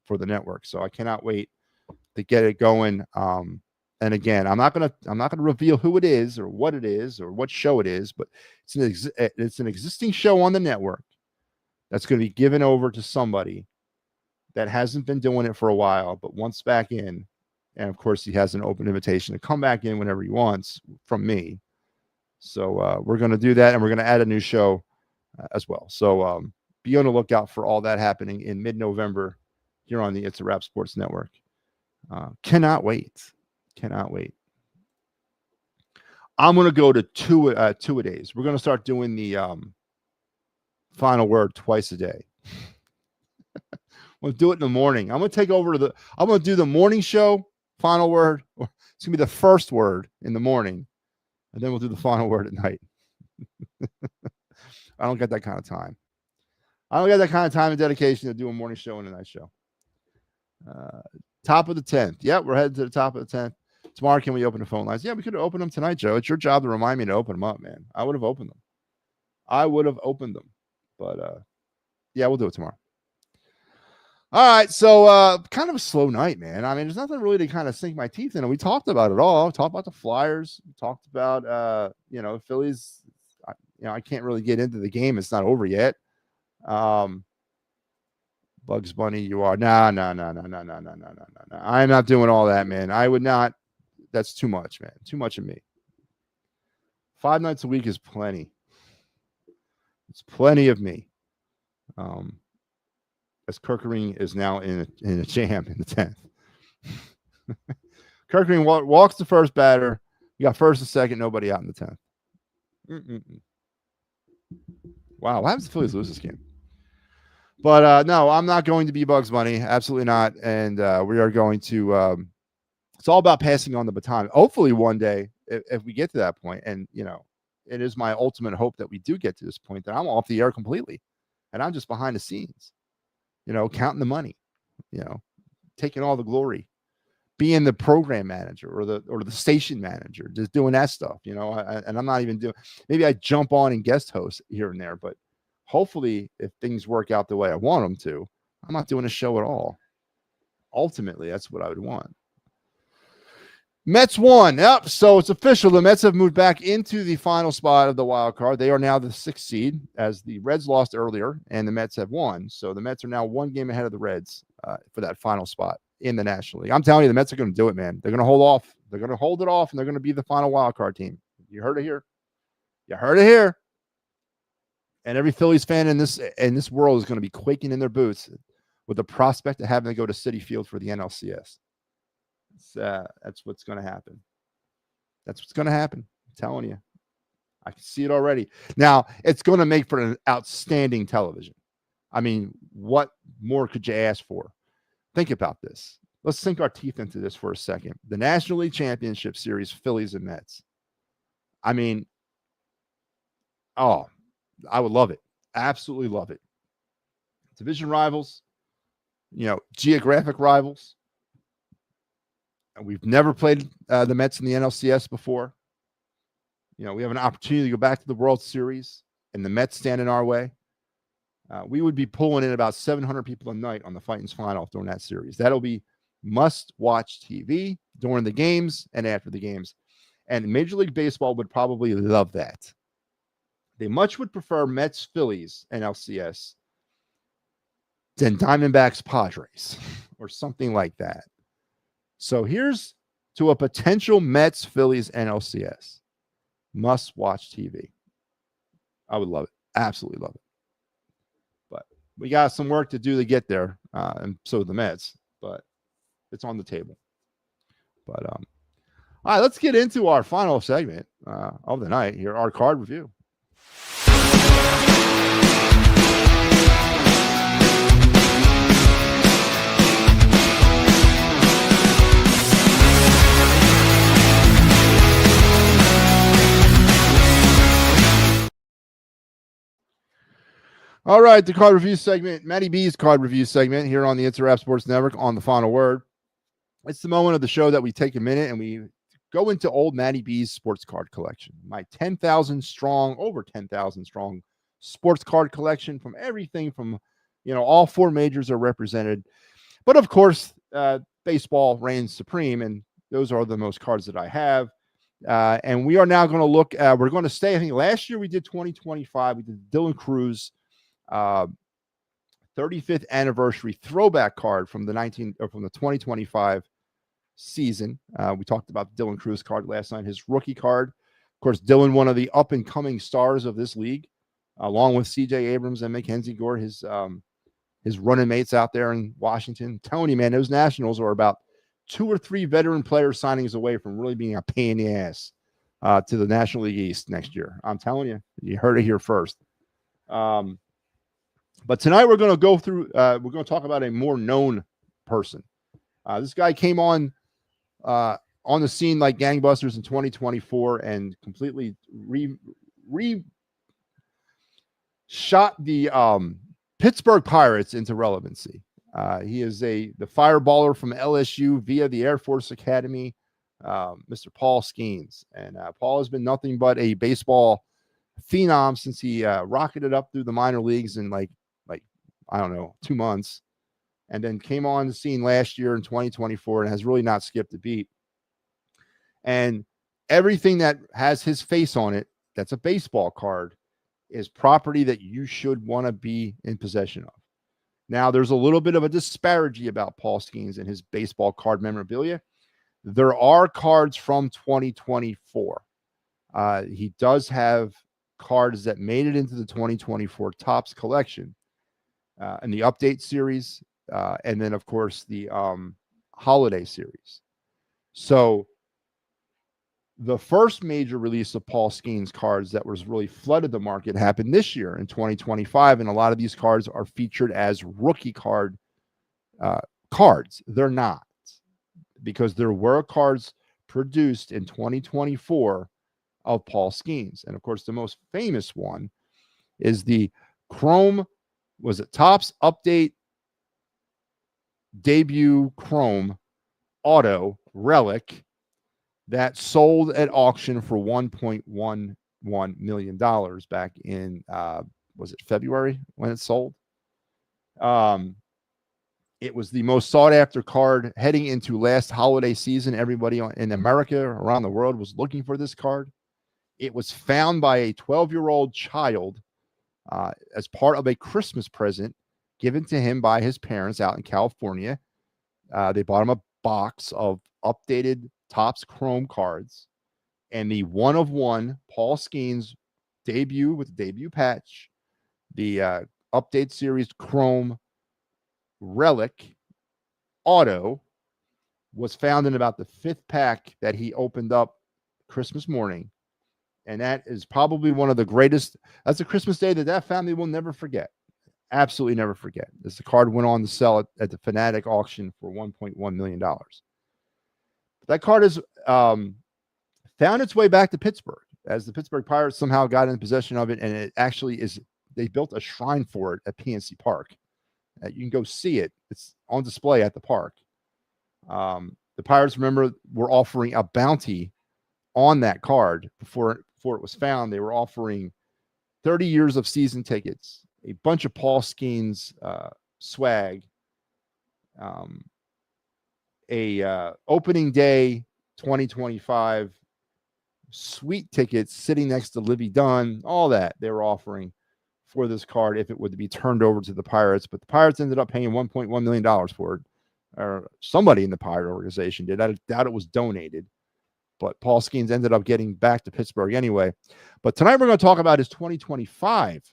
for the network. So I cannot wait to get it going. And again, I'm not gonna reveal who it is or what show it is, but it's an existing show on the network that's going to be given over to somebody that hasn't been doing it for a while, but wants back in. And of course, he has an open invitation to come back in whenever he wants from me. So we're going to do that, and we're going to add a new show as well. So be on the lookout for all that happening in mid-November here on the It's a Wrap Sports Network. Cannot wait. I'm going to go to two-a-days. We're going to start doing the final word twice a day. We'll do it in the morning. I'm going to take over I'm going to do the morning show, final word. It's going to be the first word in the morning, and then we'll do the final word at night. I don't get that kind of time. I don't get that kind of time and dedication to do a morning show and a night show. Top of the 10th. Yeah, we're headed to the top of the 10th. Tomorrow, can we open the phone lines? Yeah, we could open them tonight, Joe. It's your job to remind me to open them up, man. I would have opened them. But, yeah, we'll do it tomorrow. All right, so kind of a slow night, man. I mean, there's nothing really to kind of sink my teeth in. We talked about it all. We talked about the Flyers. We talked about, Phillies. I can't really get into the game. It's not over yet. Bugs Bunny, you are. No. I'm not doing all that, man. I would not. That's too much, man. Too much of me. 5 nights a week is plenty. It's plenty of me. As Kirkering is now in a jam in the 10th. Kirkering walks the first batter. You got first and second, nobody out in the 10th. Wow, what happens if the Phillies lose this game? But no, I'm not going to be Bugs Bunny. Absolutely not. And we are going to it's all about passing on the baton. Hopefully one day, if we get to that point, and, it is my ultimate hope that we do get to this point, that I'm off the air completely. And I'm just behind the scenes, counting the money, taking all the glory, being the program manager or the station manager, just doing that stuff, and I'm not even doing, maybe I jump on and guest host here and there, but hopefully if things work out the way I want them to, I'm not doing a show at all. Ultimately, that's what I would want. Mets won. Yep. So it's official. The Mets have moved back into the final spot of the wild card. They are now the 6th seed, as the Reds lost earlier and the Mets have won. So the Mets are now 1 game ahead of the Reds for that final spot in the National League. I'm telling you, the Mets are going to do it, man. They're going to hold off. They're going to hold it off, and they're going to be the final wild card team. You heard it here. And every Phillies fan in this world is going to be quaking in their boots with the prospect of having to go to Citi Field for the NLCS. That's what's going to happen. That's what's going to happen. I'm telling you. I can see it already. Now, it's going to make for an outstanding television. I mean, what more could you ask for? Think about this. Let's sink our teeth into this for a second. The National League Championship Series, Phillies and Mets. I mean, oh, I would love it. Absolutely love it. Division rivals, geographic rivals. We've never played the Mets in the NLCS before. We have an opportunity to go back to the World Series, and the Mets stand in our way. We would be pulling in about 700 people a night on the Fighting's Final during that series. That'll be must-watch TV during the games and after the games. And Major League Baseball would probably love that. They much would prefer Mets-Phillies NLCS than Diamondbacks-Padres or something like that. So here's to a potential Mets-Phillies NLCS. Must-watch TV. I would love it. Absolutely love it. But we got some work to do to get there, and so the Mets. But it's on the table. But all right, let's get into our final segment of the night here, our card review. All right, the card review segment, MattyB's card review segment here on the It's a Wrap Sports Network on the Final Word. It's the moment of the show that we take a minute and we go into old MattyB's sports card collection. My 10,000 strong, over 10,000 strong sports card collection from everything from, all four majors are represented. But of course, baseball reigns supreme, and those are the most cards that I have. And we are now going to look, we're going to stay, I think last year we did 2025. We did Dylan Cruz 35th anniversary throwback card from the 2025 season. We talked about the Dylan Cruz card last night, his rookie card. Of course, Dylan, one of the up and coming stars of this league, along with CJ Abrams and Mackenzie Gore, his running mates out there in Washington. I'm telling you, man, those Nationals are about 2 or 3 veteran player signings away from really being a pain in the ass to the National League East next year. I'm telling you, you heard it here first. But tonight we're going to go through, we're going to talk about a more known person. This guy came on the scene like gangbusters in 2024 and completely shot the Pittsburgh Pirates into relevancy. He is the fireballer from LSU via the Air Force Academy, Mr. Paul Skeens. And Paul has been nothing but a baseball phenom since he rocketed up through the minor leagues in like I don't know, 2 months, and then came on the scene last year in 2024 and has really not skipped a beat. And everything that has his face on it, that's a baseball card, is property that you should want to be in possession of. Now, there's a little bit of a disparity about Paul Skeens and his baseball card memorabilia. There are cards from 2024. He does have cards that made it into the 2024 Topps collection. And the update series, and then, of course, the holiday series. So the first major release of Paul Skeens cards that was really flooded the market happened this year in 2025, and a lot of these cards are featured as rookie card cards. They're not, because there were cards produced in 2024 of Paul Skeens. And, of course, the most famous one is the Chrome, was it Topps Update Debut Chrome Auto Relic that sold at auction for $1.11 million back in, was it February when it sold? It was the most sought after card heading into last holiday season. Everybody in America, around the world, was looking for this card. It was found by a 12-year-old child as part of a Christmas present given to him by his parents out in California. They bought him a box of updated Topps Chrome cards, and the one-of-one Paul Skeens debut with the debut patch, the update series Chrome Relic Auto, was found in about the 5th pack that he opened up Christmas morning. And that is probably one of the greatest. That's a Christmas day that family will never forget. Absolutely never forget. This the card went on to sell it at the Fanatic auction for $1.1 million. That card has found its way back to Pittsburgh as the Pittsburgh Pirates somehow got in possession of it, and it actually is. They built a shrine for it at PNC Park. You can go see it. It's on display at the park. The Pirates, remember, were offering a bounty on that card before it was found. They were offering 30 years of season tickets, a bunch of Paul Skeens swag, opening day 2025 suite tickets sitting next to Livy Dunn, all that they were offering for this card if it would be turned over to the Pirates. But the Pirates ended up paying $1.1 million for it, or somebody in the Pirate organization did. I doubt it was donated, but Paul Skeens ended up getting back to Pittsburgh anyway. But tonight we're going to talk about his 2025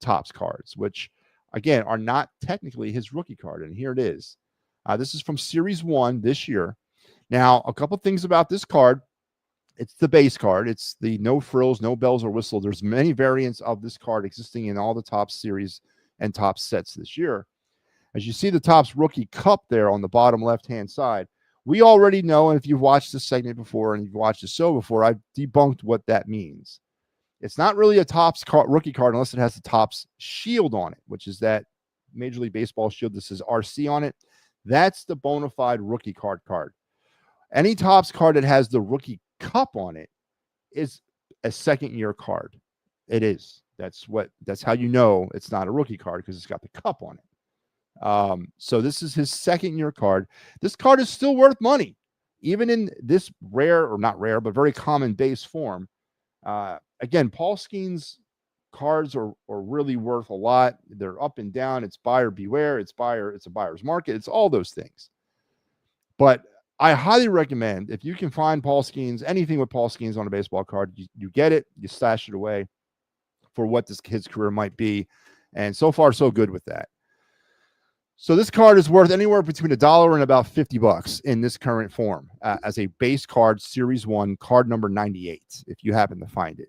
Topps cards, which, again, are not technically his rookie card. And here it is. This is from Series 1 this year. Now, a couple things about this card. It's the base card. It's the no frills, no bells or whistle. There's many variants of this card existing in all the Topps series and Topps sets this year. As you see the Topps rookie cup there on the bottom left-hand side, we already know, and if you've watched this segment before and you've watched the show before, I've debunked what that means. It's not really a Topps rookie card unless it has the Topps shield on it, which is that Major League Baseball shield that says RC on it. That's the bona fide rookie card. Any Topps card that has the rookie cup on it is a second-year card. It is. That's how you know it's not a rookie card, because it's got the cup on it. So this is his second-year card. This card is still worth money, even in this rare, or not rare, but very common base form. Again, Paul Skeens cards are really worth a lot. They're up and down. It's buyer beware. It's a buyer's market. It's all those things. But I highly recommend, if you can find Paul Skeens, anything with Paul Skeens on a baseball card, you get it, you stash it away for what this kid's career might be. And so far, so good with that. So this card is worth anywhere between $1 and about $50 in this current form as a base card, Series 1, card number 98, if you happen to find it.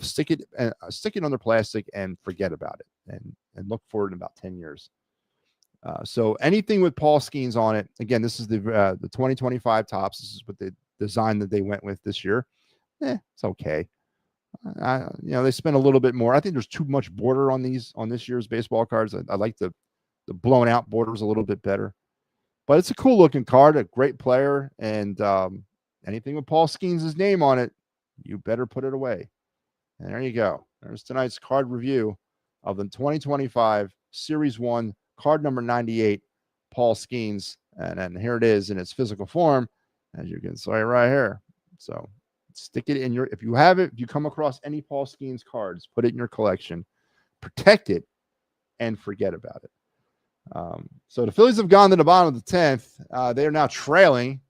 Stick it under plastic and forget about it, and look for it in about 10 years. So anything with Paul Skeens on it, again, this is the 2025 Topps. This is what the design that they went with this year. It's okay. They spent a little bit more. I think there's too much border on this year's baseball cards. I like the blown out borders a little bit better, but it's a cool looking card, a great player. And anything with Paul Skeens' name on it, you better put it away. And there you go. There's tonight's card review of the 2025 Series 1, card number 98, Paul Skeens. And then here it is in its physical form, as you can see right here. So stick it in if you have it, if you come across any Paul Skeens cards, put it in your collection, protect it, and forget about it. So the Phillies have gone to the bottom of the 10th. They are now trailing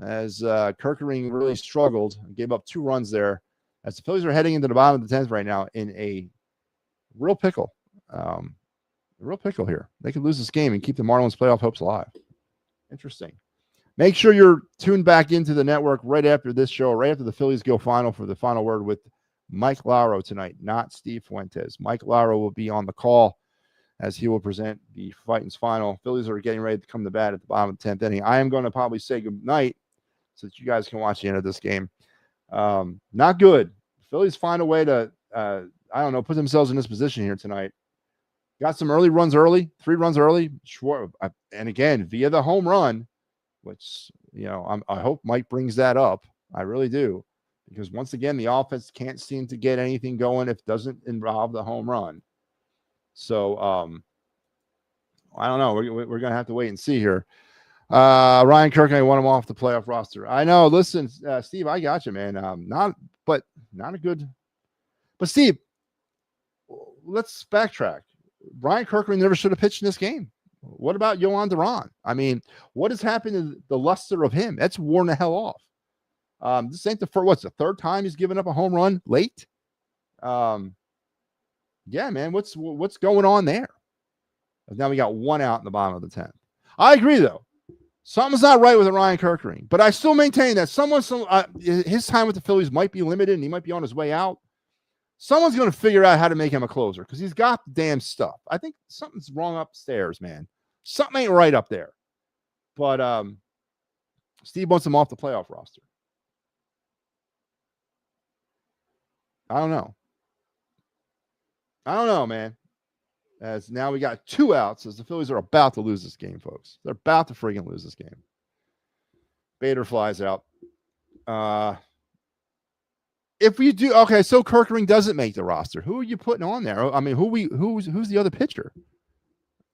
as Kerkering really struggled and gave up 2 runs there, as the Phillies are heading into the bottom of the 10th right now in a real pickle. Here. They could lose this game and keep the Marlins playoff hopes alive. Interesting. Make sure you're tuned back into the network right after this show, right after the Phillies go final, for the final word with Mike Lauro tonight, not Steve Fuentes. Mike Lauro will be on the call as he will present the Titans final. Phillies are getting ready to come to bat at the bottom of the 10th inning. I am going to probably say good night so that you guys can watch the end of this game. Not good. Phillies find a way to, put themselves in this position here tonight. Got some early runs early, 3 runs early. And again, via the home run, which, I hope Mike brings that up. I really do. Because once again, the offense can't seem to get anything going if it doesn't involve the home run. So, I don't know. We're going to have to wait and see here. Ryan Kirk, I want him off the playoff roster. I know. Listen, Steve, I got you, man. Not a good. But Steve, let's backtrack. Brian Kirkman never should have pitched in this game. What about Yohan Duran? I mean, what has happened to the luster of him? That's worn the hell off. This ain't the third time he's given up a home run late? Yeah, man, what's going on there? Now we got 1 out in the bottom of the 10th. I agree, though. Something's not right with Ryan Kerkering, but I still maintain that his time with the Phillies might be limited and he might be on his way out. Someone's going to figure out how to make him a closer because he's got the damn stuff. I think something's wrong upstairs, man. Something ain't right up there. But Steve wants him off the playoff roster. I don't know, man. As now we got 2 outs as the Phillies are about to lose this game, folks. They're about to friggin' lose this game. Bader flies out. If we do, okay, so Kerkering doesn't make the roster. Who are you putting on there? I mean, who's the other pitcher?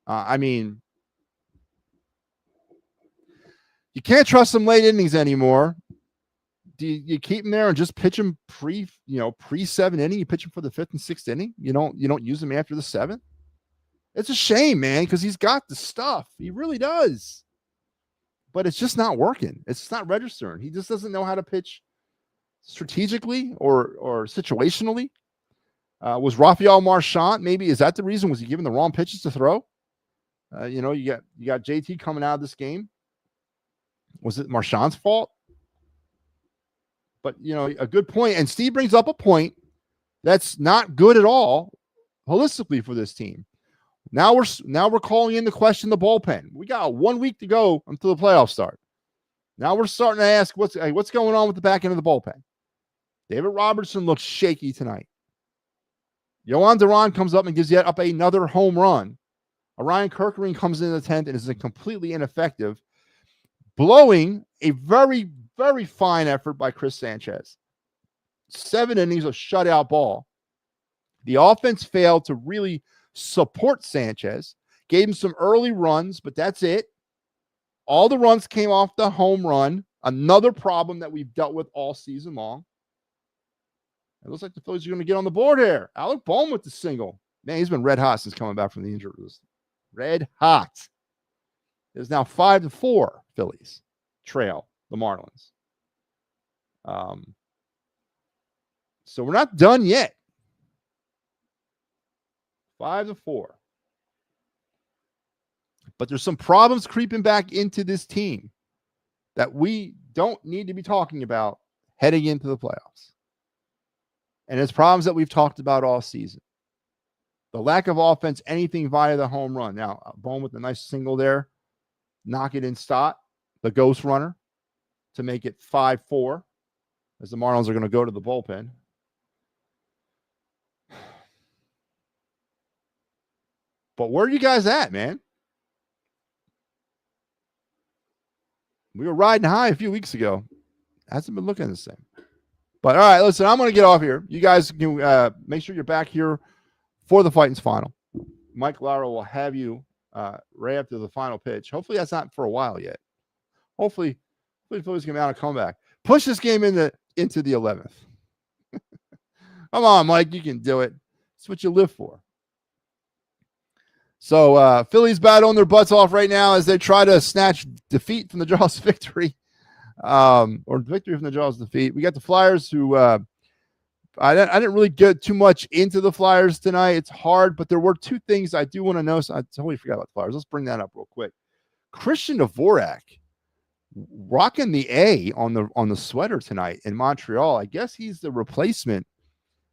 I mean, you can't trust them late innings anymore. Do you keep him there and just pitch him pre 7 inning? You pitch him for the 5th and 6th inning. You don't use him after the 7th. It's a shame, man, because he's got the stuff. He really does. But it's just not working. It's not registering. He just doesn't know how to pitch strategically or situationally. Was Rafael Marchand, maybe, is that the reason? Was he given the wrong pitches to throw? You got JT coming out of this game. Was it Marchand's fault? But, a good point. And Steve brings up a point that's not good at all holistically for this team. Now we're calling in the question the bullpen. We got 1 week to go until the playoffs start. Now we're starting to ask what's going on with the back end of the bullpen. David Robertson looks shaky tonight. Yohan Duran comes up and gives yet up another home run. Orion Kerkering comes in the 10th and is completely ineffective, blowing a very, very fine effort by Chris Sanchez. 7 innings of shutout ball. The offense failed to really support Sanchez. Gave him some early runs, but that's it. All the runs came off the home run. Another problem that we've dealt with all season long. It looks like the Phillies are going to get on the board here. Alec Bohm with the single. Man, he's been red hot since coming back from the injury list. Red hot. It's now 5-4 Phillies trail the Marlins. So we're not done yet. 5-4. But there's some problems creeping back into this team that we don't need to be talking about heading into the playoffs. And it's problems that we've talked about all season. The lack of offense, anything via the home run. Now, Bohm with a nice single there. Knock it in Stott, the ghost runner, to make it 5-4 as the Marlins are going to go to the bullpen. But where are you guys at, man? We were riding high a few weeks ago. Hasn't been looking the same. But all right, listen, I'm going to get off here. You guys can make sure you're back here for the Fightins final. Mike Lara will have you right after the final pitch. Hopefully that's not for a while yet. Hopefully Phillies can mount a comeback. Push this game into the 11th. Come on, Mike, you can do it. That's what you live for. So Phillies battling their butts off right now as they try to snatch defeat from the jaws of victory, or victory from the jaws of defeat. We got the Flyers who I didn't really get too much into the Flyers tonight. It's hard, but there were 2 things I do want to know. So I totally forgot about the Flyers. Let's bring that up real quick. Christian Dvorak rocking the A on the sweater tonight in Montreal. I guess he's the replacement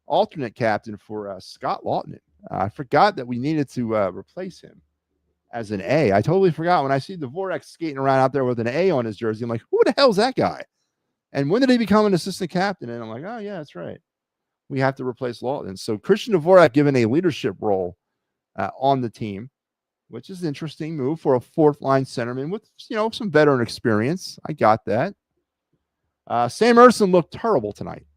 alternate captain for Scott Lawton. I forgot that we needed to replace him as an A. I totally forgot. When I see Dvorak skating around out there with an A on his jersey, I'm like, who the hell's that guy? And when did he become an assistant captain? And I'm like, oh, yeah, that's right. We have to replace Lawton. So Christian Dvorak given a leadership role on the team, which is an interesting move for a 4th-line centerman with, some veteran experience. I got that. Sam Ersson looked terrible tonight.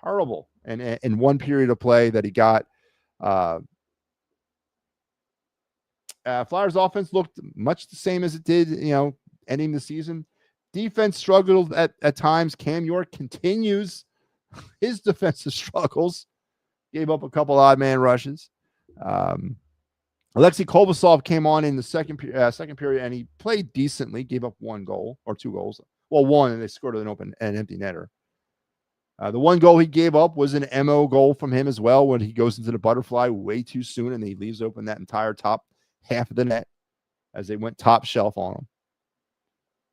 Terrible. And in one period of play that he got. Flyers offense looked much the same as it did, ending the season. Defense struggled at times. Cam York continues his defensive struggles. Gave up a couple odd man rushes. Alexei Kolbasov came on in the second period, and he played decently. Gave up 1 goal or 2 goals. Well, 1, and they scored an empty netter. The 1 goal he gave up was an MO goal from him as well when he goes into the butterfly way too soon, and he leaves open that entire top half of the net as they went top shelf on him.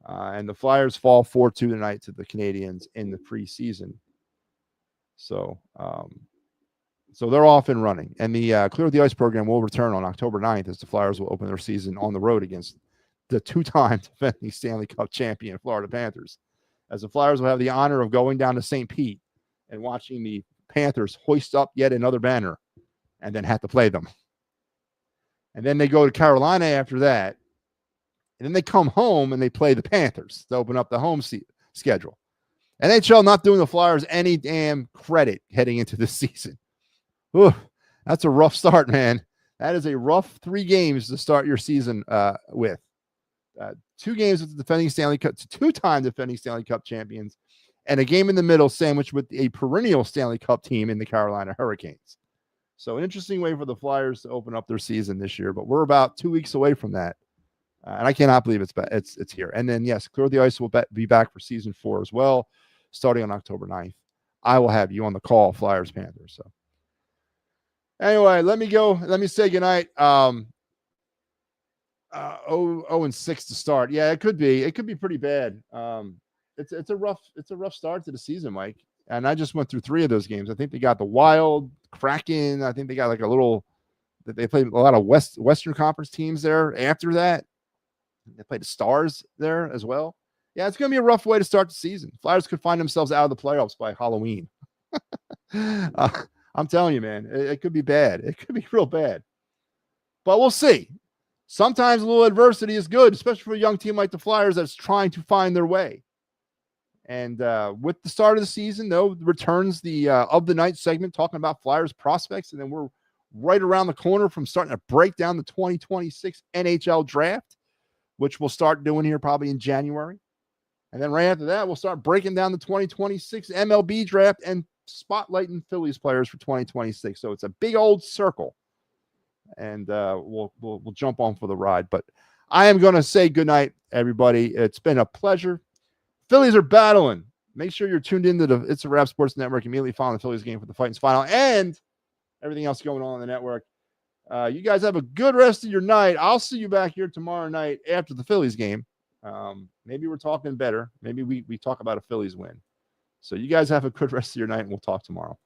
And the Flyers fall 4-2 tonight to the Canadiens in the preseason. So So they're off and running. And the Clear the Ice program will return on October 9th as the Flyers will open their season on the road against the two-time defending Stanley Cup champion Florida Panthers. As the Flyers will have the honor of going down to St. Pete and watching the Panthers hoist up yet another banner and then have to play them. And then they go to Carolina after that. And then they come home and they play the Panthers to open up the home schedule. NHL not doing the Flyers any damn credit heading into this season. Ooh, that's a rough start, man. That is a rough 3 games to start your season with. 2 games with the defending Stanley Cup, 2-time defending Stanley Cup champions, and a game in the middle sandwiched with a perennial Stanley Cup team in the Carolina Hurricanes. So an interesting way for the Flyers to open up their season this year, but we're about 2 weeks away from that. And I cannot believe it's here. And then, yes, Clear the Ice will be back for season 4 as well, starting on October 9th. I will have you on the call, Flyers Panthers. So anyway, let me go. Let me say goodnight. 0-6 to start. Yeah, it could be. It could be pretty bad. It's a rough start to the season, Mike. And I just went through 3 of those games. I think they got the Wild, Kraken. I think they got like a little. They played a lot of Western Conference teams there. After that, they played the Stars there as well. Yeah, it's going to be a rough way to start the season. Flyers could find themselves out of the playoffs by Halloween. I'm telling you, man, it could be bad. It could be real bad. But we'll see. Sometimes a little adversity is good, especially for a young team like the Flyers that's trying to find their way. And with the start of the season, though, returns the of the night segment talking about Flyers prospects. And then we're right around the corner from starting to break down the 2026 NHL draft, which we'll start doing here probably in January. And then right after that, we'll start breaking down the 2026 MLB draft and spotlighting Phillies players for 2026. So it's a big old circle. And we'll jump on for the ride. But I am going to say goodnight, everybody. It's been a pleasure. Phillies are battling. Make sure you're tuned into the It's a Wrap Sports Network immediately following the Phillies game for the Fighting's final and everything else going on the network. You guys have a good rest of your night. I'll see you back here tomorrow night after the Phillies game. Maybe we're talking better. Maybe we talk about a Phillies win. So you guys have a good rest of your night, and we'll talk tomorrow.